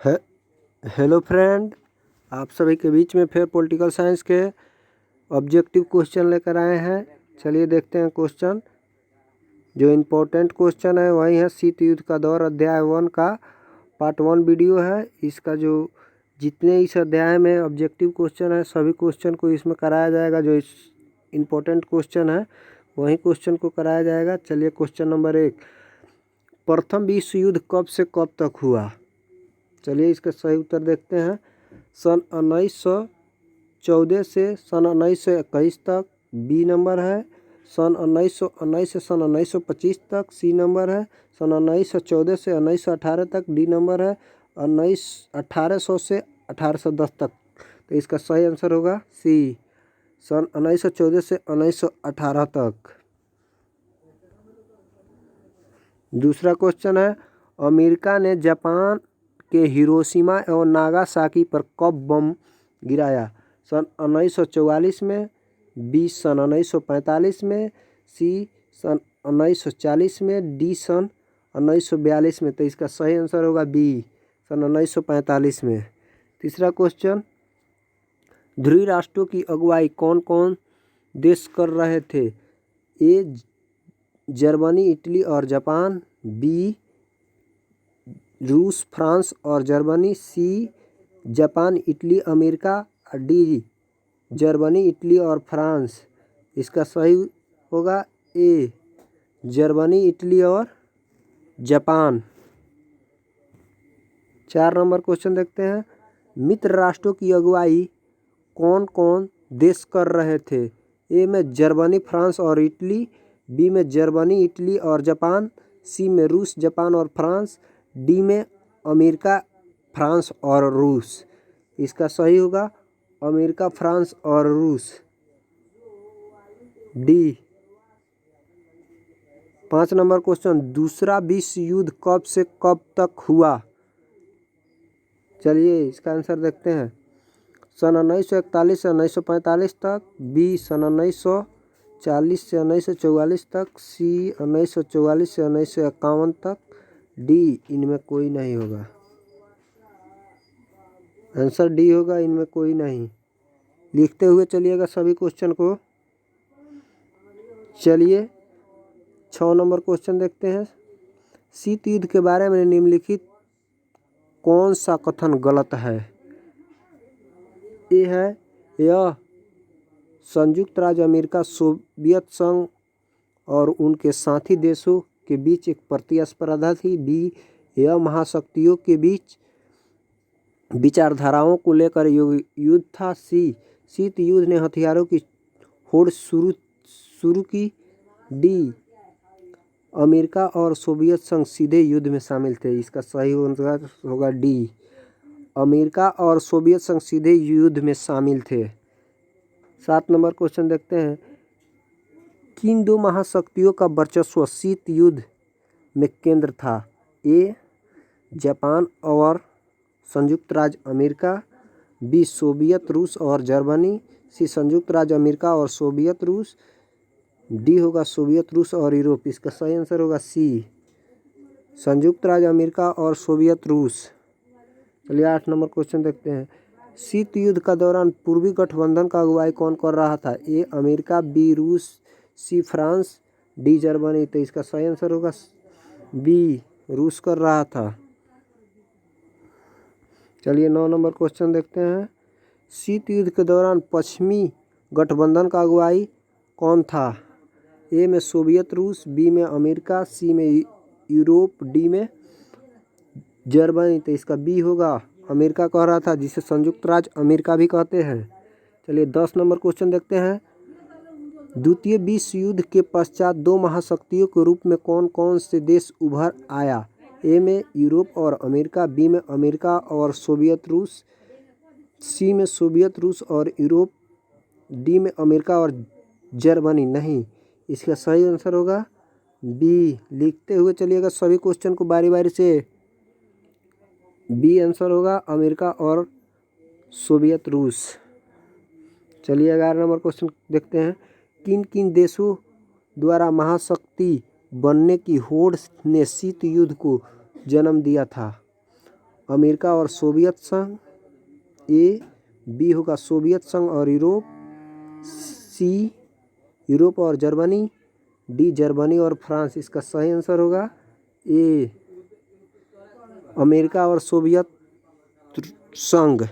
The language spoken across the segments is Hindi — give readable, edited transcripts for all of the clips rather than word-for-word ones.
है हेलो फ्रेंड, आप सभी के बीच में फिर पॉलिटिकल साइंस के ऑब्जेक्टिव क्वेश्चन लेकर आए हैं। चलिए देखते हैं क्वेश्चन। जो इम्पोर्टेंट क्वेश्चन है वही है शीत युद्ध का दौर अध्याय 1 का पार्ट 1 वीडियो है। इसका जो जितने इस अध्याय में ऑब्जेक्टिव क्वेश्चन है सभी क्वेश्चन को इसमें कराया जाएगा। जो इस इम्पोर्टेंट क्वेश्चन है वही क्वेश्चन को कराया जाएगा। चलिए क्वेश्चन नंबर 1, प्रथम विश्व युद्ध कब से कब तक हुआ? चलिए इसका सही उत्तर देखते हैं। सन 1914 से सन 1921 तक बी नंबर है। सन 1919 से सन 1925 तक सी नंबर है। सन 1914 से 1918 तक डी नंबर है। 1800 से 1810 तक। तो इसका सही आंसर होगा सी, सन 1914 से 1918 तक। दूसरा क्वेश्चन है, अमेरिका ने जापान के हिरोशिमा एवं नागासाकी पर कब बम गिराया? सन 1944 में, बी सन 1945 में, सी सन 1940 में, डी सन 1942 में। तो इसका सही आंसर होगा बी, सन 1945 में। तीसरा क्वेश्चन, ध्रुवीय राष्ट्रों की अगुवाई कौन कौन देश कर रहे थे? ए जर्मनी, इटली और जापान, बी रूस, फ्रांस और Germany, C Japan, Italy, America, D Germany, Italy और फ्रांस। इसका सही होगा ए जर्मनी, इटली और जापान। 4 नंबर क्वेश्चन देखते हैं, मित्र राष्ट्रों की अगुवाई कौन कौन देश कर रहे थे? ए में जर्मनी, फ्रांस और इटली, बी में जर्मनी, इटली और जापान, सी में रूस, जापान और फ्रांस, डी में अमेरिका, फ्रांस और रूस। इसका सही होगा अमेरिका, फ्रांस और रूस, डी। 5 नंबर क्वेश्चन, दूसरा विश्व युद्ध कब से कब तक हुआ? चलिए इसका आंसर देखते हैं। सन 1941 से 1945 तक, बी सन 1940 से 1944 तक, सी 1944 से 1951 तक, डी इनमें कोई नहीं होगा। आंसर डी होगा, इनमें कोई नहीं। लिखते हुए चलिएगा सभी क्वेश्चन को। चलिए 6 नंबर क्वेश्चन देखते हैं, शीत युद्ध के बारे में निम्नलिखित कौन सा कथन गलत है? ये है, यह संयुक्त राज्य अमेरिका, सोवियत संघ और उनके साथी देशों के बीच एक प्रतिस्पर्धा थी। बी, यह महाशक्तियों के बीच विचारधाराओं को लेकर युद्ध था। सी, शीत युद्ध ने हथियारों की होड़ शुरू की। डी, अमेरिका और सोवियत संघ सीधे युद्ध में शामिल थे। इसका सही आंसर होगा डी, अमेरिका और सोवियत संघ सीधे युद्ध में शामिल थे। 7 नंबर क्वेश्चन देखते हैं, किन दो महाशक्तियों का वर्चस्व शीत युद्ध में केंद्र था? ए जापान और संयुक्त राज्य अमेरिका, बी सोवियत रूस और जर्मनी, सी संयुक्त राज्य अमेरिका और सोवियत रूस, डी होगा सोवियत रूस और यूरोप। इसका सही आंसर होगा सी, संयुक्त राज्य अमेरिका और सोवियत रूस। चलिए 8 नंबर क्वेश्चन देखते हैं, शीत युद्ध का दौरान पूर्वी गठबंधन का अगुवाई कौन कर रहा था? ए अमेरिका, बी रूस, सी फ्रांस, डी जर्मनी। तो इसका सही आंसर होगा बी, रूस कर रहा था। चलिए 9 नंबर क्वेश्चन देखते हैं, शीत युद्ध के दौरान पश्चिमी गठबंधन का अगुवाई कौन था? ए में सोवियत रूस, बी में अमेरिका, सी में यूरोप, डी में जर्मनी। तो इसका बी होगा, अमेरिका कह रहा था, जिसे संयुक्त राज्य अमेरिका भी कहते हैं। चलिए 10 नंबर क्वेश्चन देखते हैं, द्वितीय विश्व युद्ध के पश्चात दो महाशक्तियों के रूप में कौन कौन से देश उभर आया? ए में यूरोप और अमेरिका, बी में अमेरिका और सोवियत रूस, सी में सोवियत रूस और यूरोप, डी में अमेरिका और जर्मनी। नहीं, इसका सही आंसर होगा बी। लिखते हुए चलिएगा सभी क्वेश्चन को बारी बारी से। बी आंसर होगा अमेरिका और सोवियत रूस। चलिए 11 नंबर क्वेश्चन देखते हैं, किन किन देशों द्वारा महाशक्ति बनने की होड़ ने शीत युद्ध को जन्म दिया था? अमेरिका और सोवियत संघ, ए। बी होगा सोवियत संघ और यूरोप, सी यूरोप और जर्मनी, डी जर्मनी और फ्रांस। इसका सही आंसर होगा ए अमेरिका और सोवियत संघ।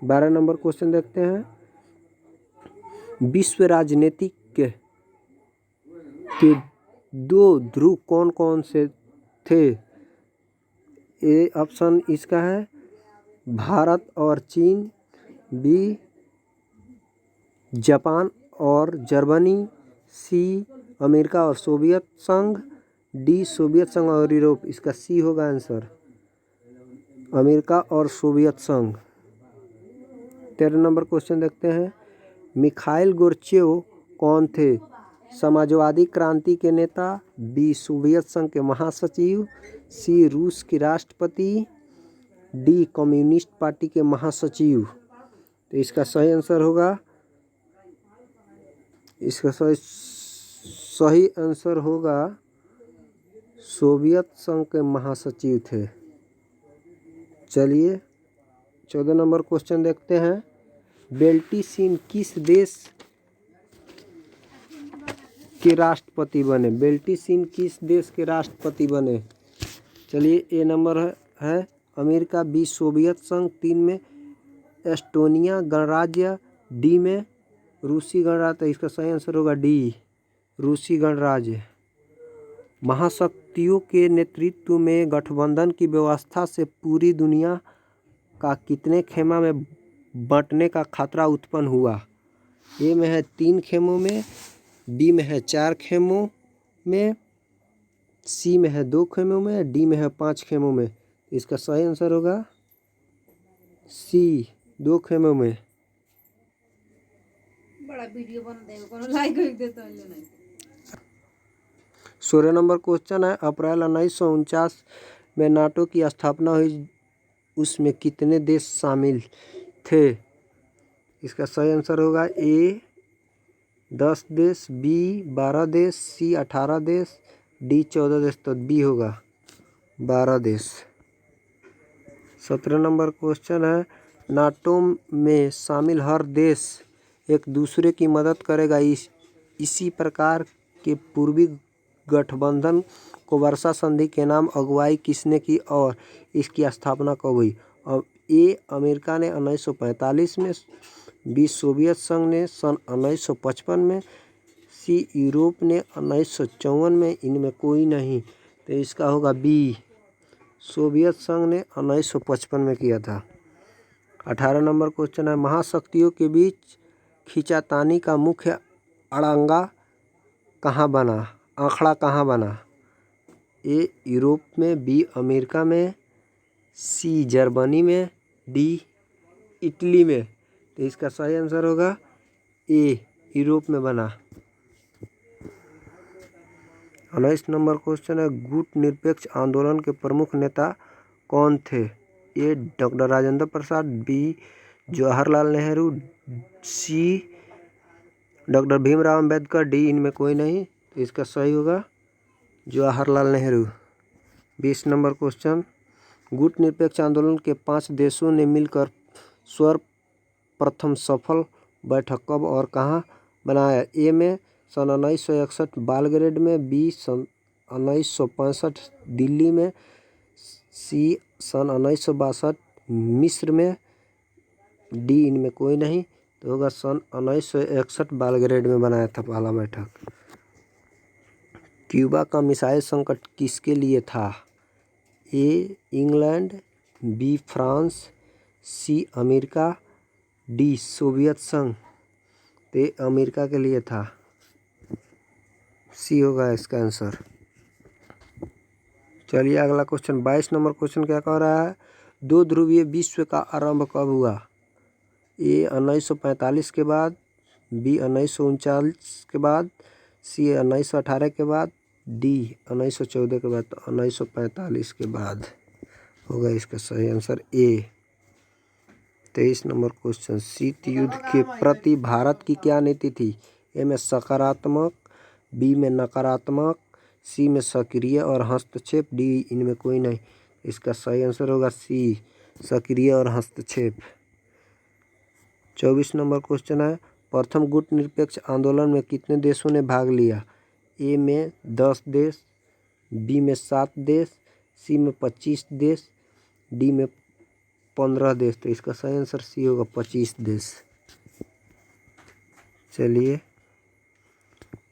12 नंबर क्वेश्चन देखते हैं। विश्व राजनीतिक के दो ध्रुव कौन कौन से थे? ए ऑप्शन इसका है भारत और चीन, बी जापान और जर्मनी, सी अमेरिका और सोवियत संघ, डी सोवियत संघ और यूरोप। इसका सी होगा आंसर, अमेरिका और सोवियत संघ। 13 नंबर क्वेश्चन देखते हैं। मिखाइल गोर्बाचेव कौन थे? समाजवादी क्रांति के नेता, बी सोवियत संघ के महासचिव, सी रूस के राष्ट्रपति, डी कम्युनिस्ट पार्टी के महासचिव। तो इसका सही आंसर होगा, इसका सही आंसर होगा सोवियत संघ के महासचिव थे। चलिए 14 नंबर क्वेश्चन देखते हैं। येल्टसिन किस देश के राष्ट्रपति बने? येल्टसिन किस देश के राष्ट्रपति बने? चलिए ए नंबर है अमेरिका, बी सोवियत संघ, 3 में एस्टोनिया गणराज्य, डी में रूसी गणराज्य। इसका सही आंसर होगा डी रूसी गणराज्य। महाशक्तियों के नेतृत्व में गठबंधन की व्यवस्था से पूरी दुनिया का कितने खेमा में बंटने का खतरा उत्पन्न हुआ? ए में है 3 खेमों में, बी में है 4 खेमों में, सी में है 2 खेमों में, डी में है 5 खेमों में। इसका सही आंसर होगा सी 2 खेमों में। बड़ा वीडियो बना दे, कोनो लाइक कर दे तो नहीं। 16 नंबर क्वेश्चन है। अप्रैल 1949 में नाटो की स्थापना हुई, उसमें कितने देश शामिल थे? इसका सही आंसर होगा ए 10 देश, बी 12 देश, सी 18 देश, डी 14 देश। तो बी होगा 12 देश। 17 नंबर क्वेश्चन है। नाटो में शामिल हर देश एक दूसरे की मदद करेगा, इसी प्रकार के पूर्वी गठबंधन को वर्सा संधि के नाम अगुवाई किसने की और इसकी स्थापना कब हुई? अब ए अमेरिका ने 1945 में, बी सोवियत संघ ने सन 1955 में, सी यूरोप ने 1954 में। इनमें कोई नहीं, तो इसका होगा बी सोवियत संघ ने 1955 में किया था। 18 नंबर क्वेश्चन है। महाशक्तियों के बीच खींचातानी का मुख्य अड़ंगा कहाँ बना? आंकड़ा कहाँ बना? ए यूरोप में, बी अमेरिका में, सी जर्मनी में, डी इटली में। तो इसका सही आंसर होगा ए यूरोप में बना। 19 नंबर क्वेश्चन है। गुट निरपेक्ष आंदोलन के प्रमुख नेता कौन थे? ए डॉक्टर राजेंद्र प्रसाद, बी जवाहरलाल नेहरू, सी डॉक्टर भीमराव अंबेडकर, डी इनमें कोई नहीं। तो इसका सही होगा जवाहरलाल नेहरू। 20 number question. गुट निरपेक्ष आंदोलन के 5 देशों ने मिलकर सर्वप्रथम सफल बैठक कब और कहाँ बनाया? ए में सन 1961 बेलग्रेड में, बी सन 1965 दिल्ली में, सी सन 1962 मिस्र में, डी इनमें कोई नहीं। तो होगा सन 1961 बेलग्रेड में बनाया था पहला बैठक। क्यूबा का मिसाइल संकट किसके लिए था? A England, B France, C America, D Soviet संघ। तो अमेरिका के लिए था, सी होगा इसका आंसर। चलिए अगला क्वेश्चन 22 नंबर क्वेश्चन क्या कह रहा है? 2 ध्रुवीय विश्व का आरंभ कब हुआ? ए 1945 के बाद, बी 1939 के बाद, सी 1918 के बाद, डी 1914 के बाद। तो 1945 के बाद होगा इसका सही आंसर ए। 23 number question. शीत युद्ध के प्रति भारत की क्या नीति थी? ए में सकारात्मक, बी में नकारात्मक, सी में सक्रिय और हस्तक्षेप, डी इनमें कोई नहीं। इसका सही आंसर होगा सी, सक्रिय और हस्तक्षेप। 24 नंबर क्वेश्चन है, प्रथम गुट निरपेक्ष आंदोलन में कितने देशों ने भाग लिया? ए में 10 देश, बी में 7 देश, सी में 25 देश, डी में 15 देश। तो इसका सही आंसर सी होगा 25 देश। चलिए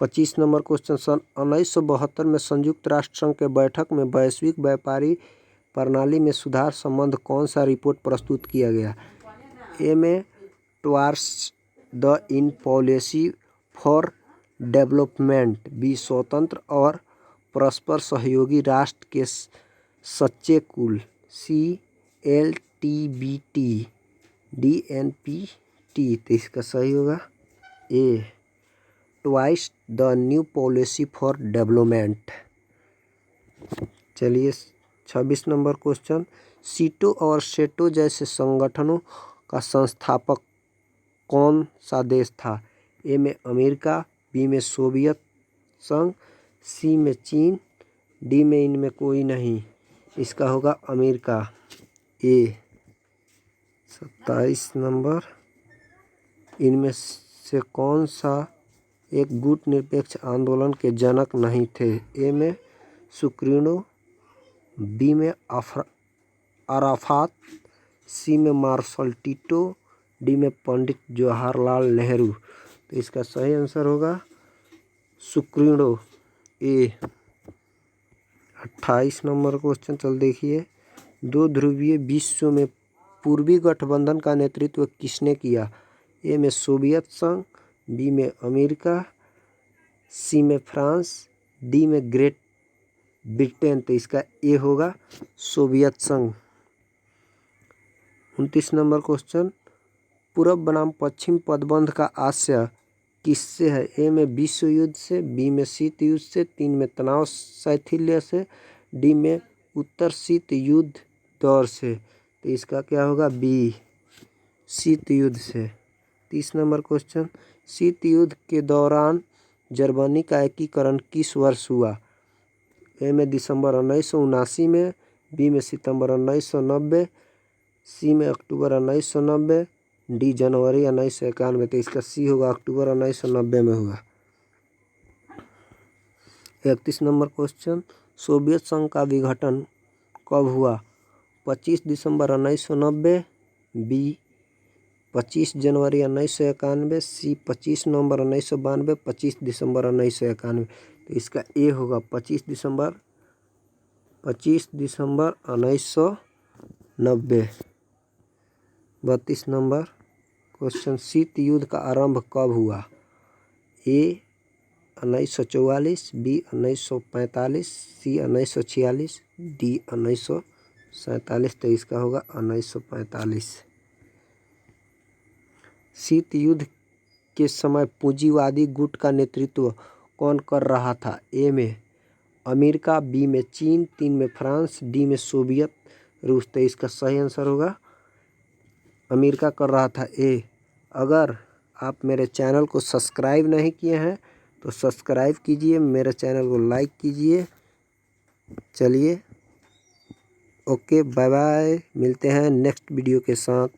25 नंबर क्वेश्चन, सन 1972 में संयुक्त राष्ट्र संघ के बैठक में वैश्विक व्यापारी प्रणाली में सुधार संबंध कौन सा रिपोर्ट प्रस्तुत किया गया? ए में towards the in policy for development, B स्वतंत्र और परस्पर सहयोगी राष्ट्र के सच्चे कुल, सी LTBT, डी NPT। तो इसका सही होगा A, twice the new policy for development. चलिए 26 नंबर क्वेश्चन, सीटो और सेटो जैसे संगठनों का संस्थापक कौन सा देश था? ए में अमेरिका, बी में सोवियत संघ, सी में चीन, डी में इनमें कोई नहीं। इसका होगा अमेरिका, ए। 27 नंबर, इनमें से कौन सा एक गुट निरपेक्ष आंदोलन के जनक नहीं थे? ए में सुक्रीनो, बी में अराफात, सी में मार्शल टिटो, डी में पंडित जवाहरलाल नेहरू। तो इसका सही आंसर होगा सुक्रीनो, ए। 28 नंबर क्वेश्चन, चल देखिए, दो ध्रुवीय विश्व में पूर्वी गठबंधन का नेतृत्व किसने किया? ए में सोवियत संघ, बी में अमेरिका, सी में फ्रांस, डी में ग्रेट ब्रिटेन। तो इसका ए होगा सोवियत संघ। 29 नंबर क्वेश्चन, पूर्व बनाम पश्चिम पदबंध का आशय किससे है? ए में विश्व युद्ध से, बी में शीत युद्ध से, तीन में तनाव शैथिल्य से, डी में उत्तर शीत युद्ध दौर से। तो इसका क्या होगा? बी, शीत युद्ध से। 30 नंबर क्वेश्चन, शीत युद्ध के दौरान जर्मनी का एकीकरण किस वर्ष हुआ? ए में दिसंबर 1979 में, बी में सितंबर 1990, सी में अक्टूबर 1990, डी जनवरी 1991। तो इसका सी होगा अक्टूबर 1990 में हुआ। 31 नंबर क्वेश्चन, सोवियत संघ का विघटन कब हुआ? 25 दिसंबर 1990, बी 25 जनवरी 1991, सी 25 नवंबर 1992, 25 दिसंबर 1991। तो इसका ए होगा 25 दिसंबर 1990। 32 नंबर क्वेश्चन, शीत युद्ध का आरंभ कब हुआ? ए 1944, बी 1945, सी 1946, डी 1947। तो इसका होगा 1945। शीत युद्ध के समय पूंजीवादी गुट का नेतृत्व कौन कर रहा था? ए में अमेरिका, बी में चीन, तीन में फ्रांस, डी में सोवियत रूस। तो इसका सही आंसर होगा अमेरिका कर रहा था, ए। अगर आप मेरे चैनल को सब्सक्राइब नहीं किए हैं तो सब्सक्राइब कीजिए, मेरे चैनल को लाइक कीजिए। चलिए ओके, बाय बाय, मिलते हैं नेक्स्ट वीडियो के साथ।